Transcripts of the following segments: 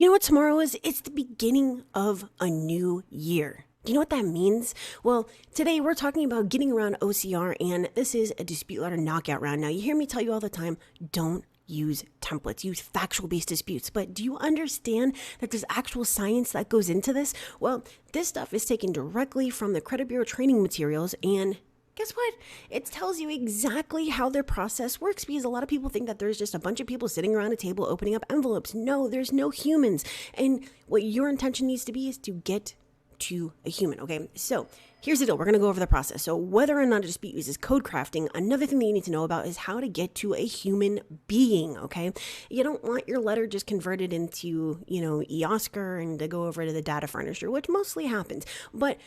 You know what tomorrow is? It's the beginning of a new year. Do you know what that means? Well, today we're talking about getting around OCR, and this is a dispute letter knockout round. Now, you hear me tell you all the time, don't use templates, use factual-based disputes. But do you understand that there's actual science that goes into this? Well, this stuff is taken directly from the Credit Bureau training materials, and guess what? It tells you exactly how their process works, because a lot of people think that there's just a bunch of people sitting around a table opening up envelopes. No, there's no humans. And what your intention needs to be is to get to a human, okay? So here's the deal. We're going to go over the process. So whether or not a dispute uses code crafting, another thing that you need to know about is how to get to a human being, okay? You don't want your letter just converted into, eOscar and to go over to the data furnisher, which mostly happens. But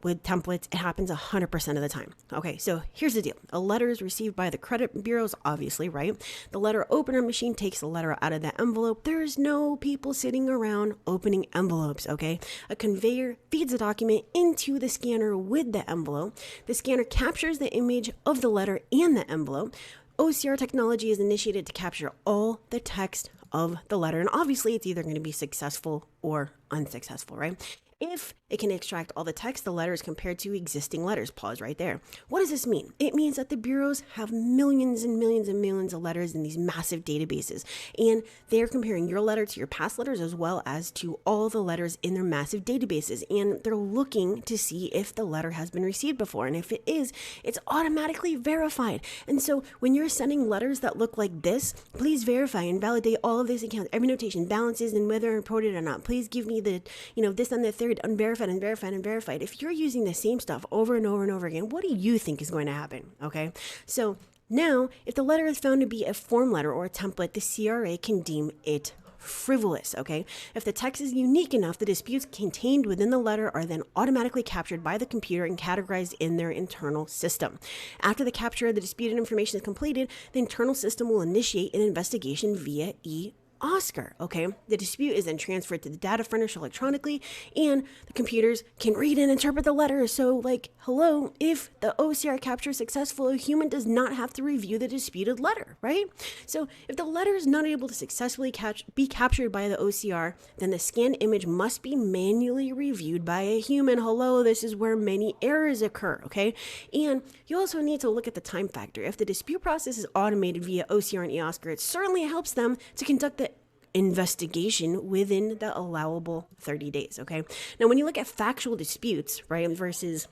with templates, it happens 100% of the time. Okay, so here's the deal. A letter is received by the credit bureaus, obviously, right? The letter opener machine takes the letter out of the envelope. There's no people sitting around opening envelopes, okay? A conveyor feeds the document into the scanner with the envelope. The scanner captures the image of the letter and the envelope. OCR technology is initiated to capture all the text of the letter, and obviously it's either going to be successful or unsuccessful, right? If it can extract all the text, the letter is compared to existing letters. Pause right there. What does this mean? It means that the bureaus have millions and millions and millions of letters in these massive databases, and they're comparing your letter to your past letters as well as to all the letters in their massive databases, and they're looking to see if the letter has been received before, and if it is, it's automatically verified. And so when you're sending letters that look like this, please verify and validate all of these accounts, every notation, balances, and whether reported or not. Please give me the, this and the third, unverified and verified and verified. If you're using the same stuff over and over and over again, what do you think is going to happen? Okay, so now if the letter is found to be a form letter or a template, the CRA can deem it frivolous, okay? If the text is unique enough, the disputes contained within the letter are then automatically captured by the computer and categorized in their internal system. After the capture of the disputed information is completed, the internal system will initiate an investigation via eOscar, okay? The dispute is then transferred to the data furnisher electronically, and the computers can read and interpret the letter. So, hello, if the OCR capture is successful, a human does not have to review the disputed letter, right? So, if the letter is not able to successfully be captured by the OCR, then the scanned image must be manually reviewed by a human. Hello, this is where many errors occur, okay? And you also need to look at the time factor. If the dispute process is automated via OCR and eOscar, it certainly helps them to conduct the investigation within the allowable 30 days, okay? Now, when you look at factual disputes, right, versus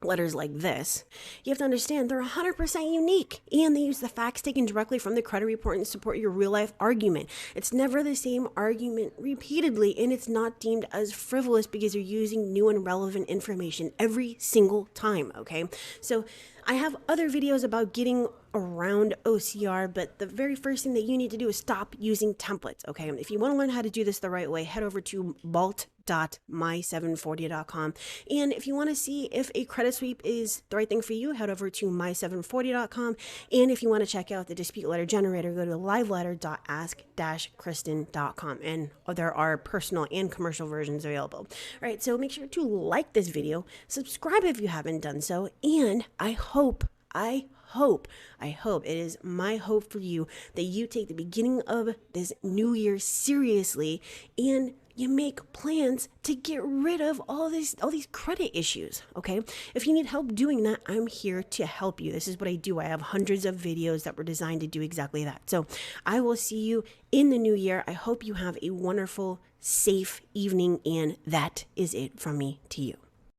letters like this, you have to understand they're 100% unique, and they use the facts taken directly from the credit report and support your real-life argument. It's never the same argument repeatedly, and it's not deemed as frivolous because you're using new and relevant information every single time, okay? So I have other videos about getting around OCR, but the very first thing that you need to do is stop using templates, okay? If you want to learn how to do this the right way, head over to vault.my740.com. And if you want to see if a credit sweep is the right thing for you, head over to my740.com. And if you want to check out the dispute letter generator, go to liveletter.ask-kristen.com. And there are personal and commercial versions available. All right, so make sure to like this video, subscribe if you haven't done so, and I hope, it is my hope for you that you take the beginning of this new year seriously and you make plans to get rid of all these credit issues, okay? If you need help doing that, I'm here to help you. This is what I do. I have hundreds of videos that were designed to do exactly that. So I will see you in the new year. I hope you have a wonderful, safe evening, and that is it from me to you.